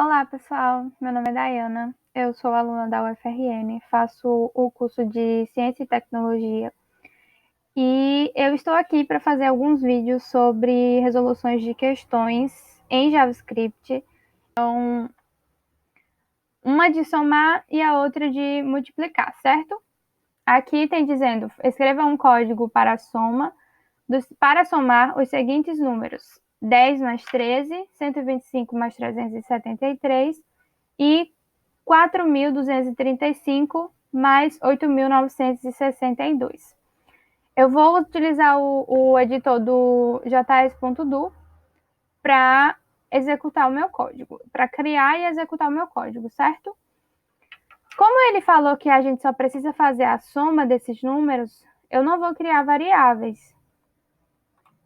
Olá, pessoal. Meu nome é Dayana. Eu sou aluna da UFRN, faço o curso de Ciência e Tecnologia e eu estou aqui para fazer alguns vídeos sobre resoluções de questões em JavaScript. Então, uma de somar e a outra de multiplicar, certo? Aqui tem dizendo, escreva um código para para somar os seguintes números: 10 mais 13, 125 mais 373 e 4.235 mais 8.962. Eu vou utilizar o editor do js.do para executar o meu código, para criar e executar o meu código, certo? Como ele falou que a gente só precisa fazer a soma desses números, eu não vou criar variáveis.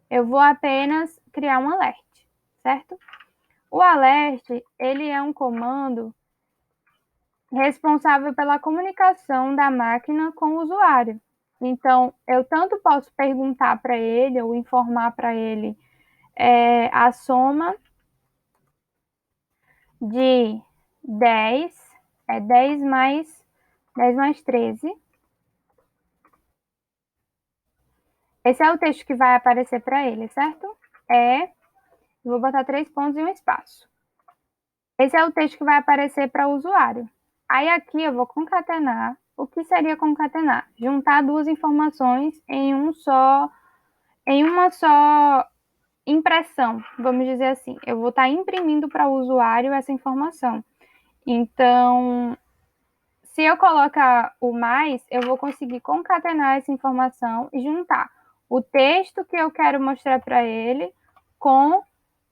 Eu vou apenas criar um alert, certo? O alert, ele é um comando responsável pela comunicação da máquina com o usuário. Então, eu tanto posso perguntar para ele ou informar para ele a soma de 10, 10 mais 13. Esse é o texto que vai aparecer para ele, certo? Vou botar 3 pontos e um espaço. Esse é o texto que vai aparecer para o usuário. Aí aqui eu vou concatenar. O que seria concatenar? Juntar duas informações em uma só impressão, vamos dizer assim. Eu vou estar imprimindo para o usuário essa informação. Então, se eu colocar o mais, eu vou conseguir concatenar essa informação e juntar o texto que eu quero mostrar para ele com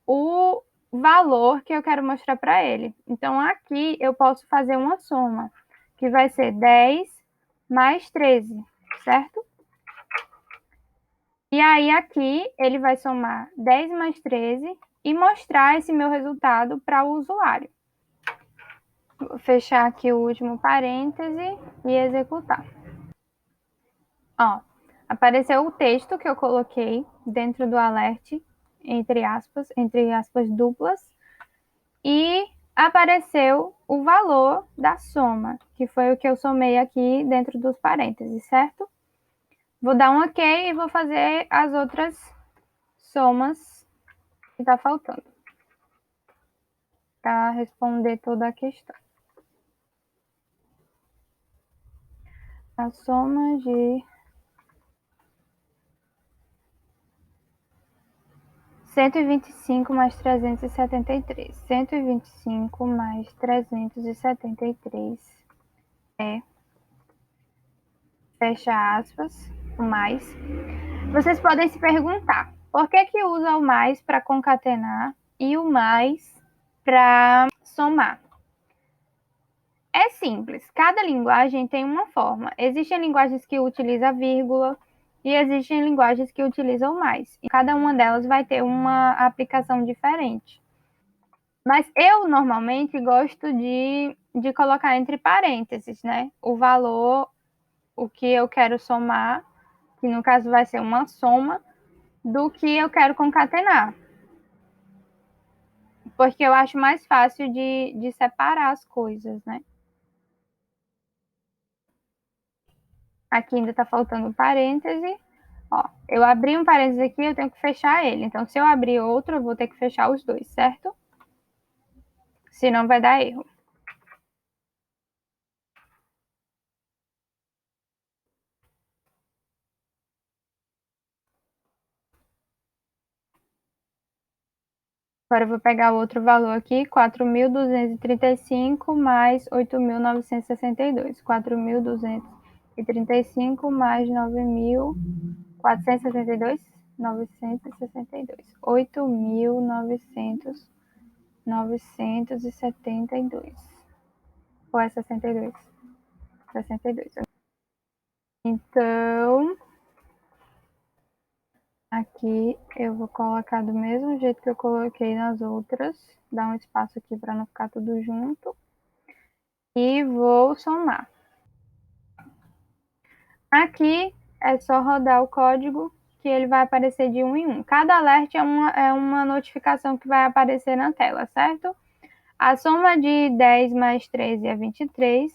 o valor que eu quero mostrar para ele. Então, aqui eu posso fazer uma soma, que vai ser 10 mais 13, certo? E aí, aqui, ele vai somar 10 mais 13 e mostrar esse meu resultado para o usuário. Vou fechar aqui o último parêntese e executar. Ó, apareceu o texto que eu coloquei dentro do alert, entre aspas duplas, e apareceu o valor da soma, que foi o que eu somei aqui dentro dos parênteses, certo? Vou dar um OK e vou fazer as outras somas que tá faltando para responder toda a questão. A soma de 125 mais 373. 125 mais 373 é, fecha aspas, o mais. Vocês podem se perguntar, por que usa o mais para concatenar e o mais para somar? É simples, cada linguagem tem uma forma. Existem linguagens que utilizam vírgula e existem linguagens que utilizam mais. E cada uma delas vai ter uma aplicação diferente. Mas eu normalmente gosto de colocar entre parênteses, né? O valor, o que eu quero somar, que no caso vai ser uma soma, do que eu quero concatenar. Porque eu acho mais fácil de separar as coisas, né? Aqui ainda está faltando um parêntese. Ó, eu abri um parêntese aqui, eu tenho que fechar ele. Então, se eu abrir outro, eu vou ter que fechar os dois, certo? Senão vai dar erro. Agora eu vou pegar outro valor aqui, 4.235 mais 8.962. 4.235 mais 9.462. 962. 8.972. Ou é 62? 62. Então, aqui eu vou colocar do mesmo jeito que eu coloquei nas outras. Dar um espaço aqui para não ficar tudo junto. E vou somar. Aqui é só rodar o código que ele vai aparecer de um em um. Cada alert é uma notificação que vai aparecer na tela, certo? A soma de 10 mais 13 é 23.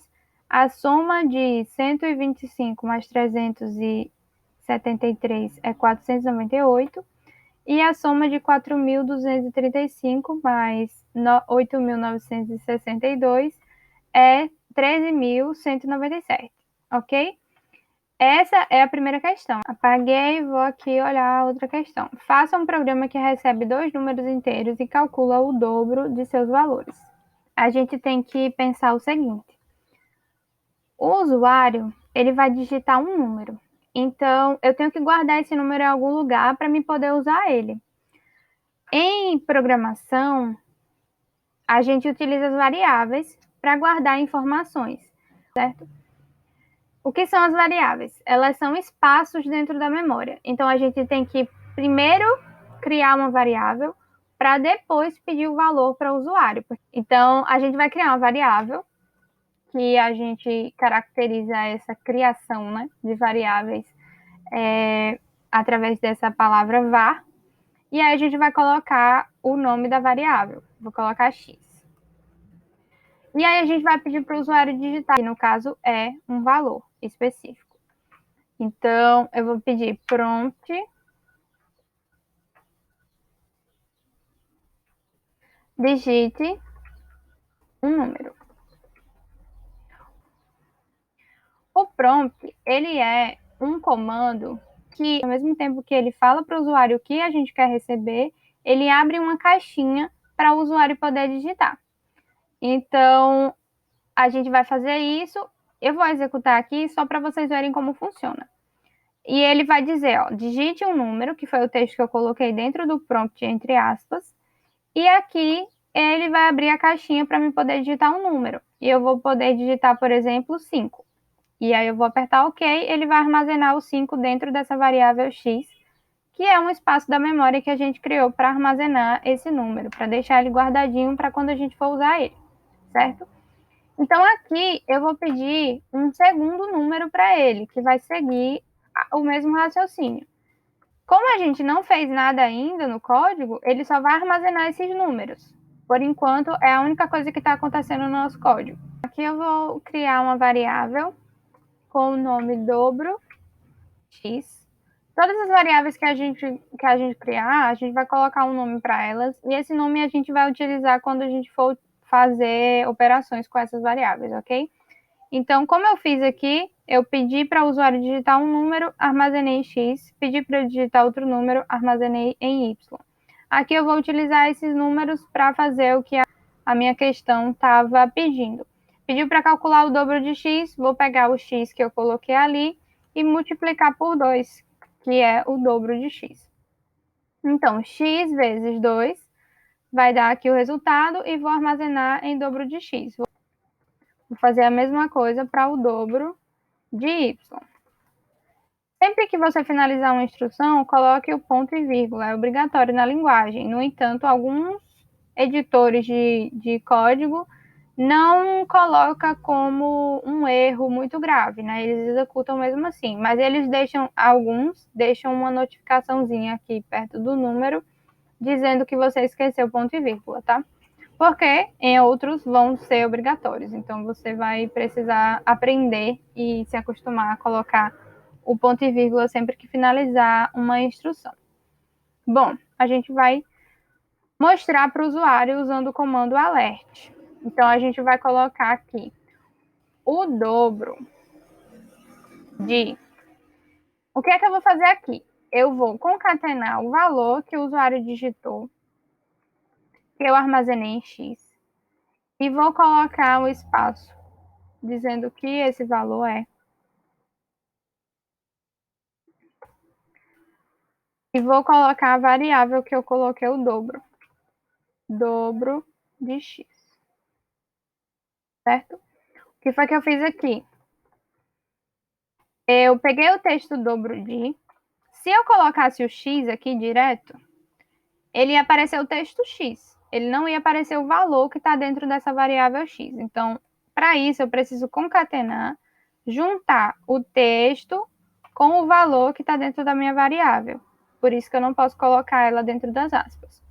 A soma de 125 mais 373 é 498. E a soma de 4.235 mais 8.962 é 13.197, ok? Essa é a primeira questão. Apaguei e vou aqui olhar a outra questão. Faça um programa que recebe dois números inteiros e calcula o dobro de seus valores. A gente tem que pensar o seguinte. O usuário, ele vai digitar um número. Então, eu tenho que guardar esse número em algum lugar para me poder usar ele. Em programação, a gente utiliza as variáveis para guardar informações, certo? O que são as variáveis? Elas são espaços dentro da memória. Então, a gente tem que primeiro criar uma variável para depois pedir o valor para o usuário. Então, a gente vai criar uma variável que a gente caracteriza essa criação, né, de variáveis através dessa palavra var. E aí a gente vai colocar o nome da variável. Vou colocar x. E aí a gente vai pedir para o usuário digitar, que no caso é um valor específico. Então, eu vou pedir prompt digite um número. O prompt, ele é um comando que, ao mesmo tempo que ele fala para o usuário o que a gente quer receber, ele abre uma caixinha para o usuário poder digitar. Então, a gente vai fazer isso. Eu vou executar aqui só para vocês verem como funciona. E ele vai dizer, ó, digite um número, que foi o texto que eu coloquei dentro do prompt, entre aspas. E aqui ele vai abrir a caixinha para me poder digitar um número. E eu vou poder digitar, por exemplo, 5. E aí eu vou apertar OK, ele vai armazenar o 5 dentro dessa variável x, que é um espaço da memória que a gente criou para armazenar esse número, para deixar ele guardadinho para quando a gente for usar ele, certo? Então, aqui eu vou pedir um segundo número para ele, que vai seguir o mesmo raciocínio. Como a gente não fez nada ainda no código, ele só vai armazenar esses números. Por enquanto, é a única coisa que está acontecendo no nosso código. Aqui eu vou criar uma variável com o nome dobro x. Todas as variáveis que a gente criar, a gente vai colocar um nome para elas, e esse nome a gente vai utilizar quando a gente for fazer operações com essas variáveis, ok? Então, como eu fiz aqui, eu pedi para o usuário digitar um número, armazenei em x, pedi para ele digitar outro número, armazenei em y. Aqui eu vou utilizar esses números para fazer o que a minha questão estava pedindo. Pediu para calcular o dobro de x, vou pegar o x que eu coloquei ali e multiplicar por 2, que é o dobro de x. Então, x vezes 2 vai dar aqui o resultado e vou armazenar em dobro de x. Vou fazer a mesma coisa para o dobro de y. Sempre que você finalizar uma instrução, coloque o ponto e vírgula, é obrigatório na linguagem. No entanto, alguns editores de código não colocam como um erro muito grave, né? Eles executam mesmo assim, mas eles alguns deixam uma notificaçãozinha aqui perto do número, dizendo que você esqueceu ponto e vírgula, tá? Porque em outros vão ser obrigatórios. Então, você vai precisar aprender e se acostumar a colocar o ponto e vírgula sempre que finalizar uma instrução. Bom, a gente vai mostrar para o usuário usando o comando alert. Então, a gente vai colocar aqui o dobro de... O que é que eu vou fazer aqui? Eu vou concatenar o valor que o usuário digitou, que eu armazenei em x, e vou colocar o espaço dizendo que esse valor é. E vou colocar a variável que eu coloquei o dobro. Dobro de x. Certo? O que foi que eu fiz aqui? Eu peguei o texto dobro de. Se eu colocasse o x aqui direto, ele ia aparecer o texto x. Ele não ia aparecer o valor que está dentro dessa variável x. Então, para isso, eu preciso concatenar, juntar o texto com o valor que está dentro da minha variável. Por isso que eu não posso colocar ela dentro das aspas.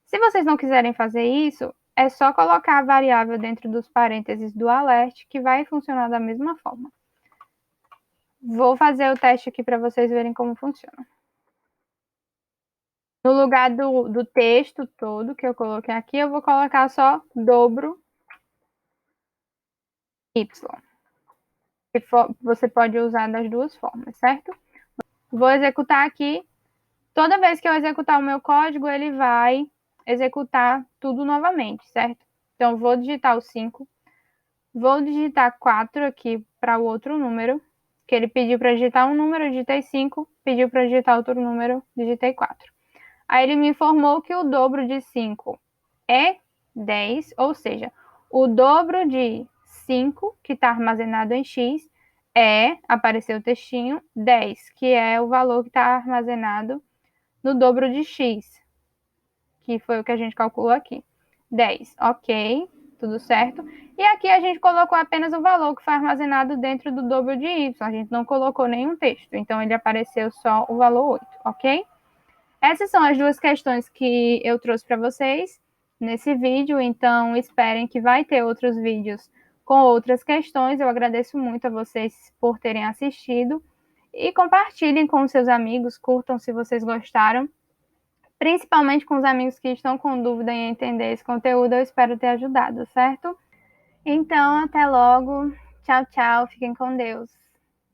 Se vocês não quiserem fazer isso, é só colocar a variável dentro dos parênteses do alert, que vai funcionar da mesma forma. Vou fazer o teste aqui para vocês verem como funciona. No lugar do texto todo que eu coloquei aqui, eu vou colocar só dobro y. Você pode usar das duas formas, certo? Vou executar aqui. Toda vez que eu executar o meu código, ele vai executar tudo novamente, certo? Então, vou digitar o 5, vou digitar 4 aqui para o outro número, que ele pediu para digitar um número, eu digitei 5, pediu para digitar outro número, digitei 4. Aí ele me informou que o dobro de 5 é 10, ou seja, o dobro de 5, que está armazenado em x, apareceu o textinho, 10, que é o valor que está armazenado no dobro de x, que foi o que a gente calculou aqui. 10, ok, tudo certo. E aqui a gente colocou apenas o valor que foi armazenado dentro do dobro de y, a gente não colocou nenhum texto, então ele apareceu só o valor 8, ok? Essas são as duas questões que eu trouxe para vocês nesse vídeo, então esperem que vai ter outros vídeos com outras questões. Eu agradeço muito a vocês por terem assistido e compartilhem com seus amigos, curtam se vocês gostaram, principalmente com os amigos que estão com dúvida em entender esse conteúdo. Eu espero ter ajudado, certo? Então, até logo. Tchau, tchau. Fiquem com Deus.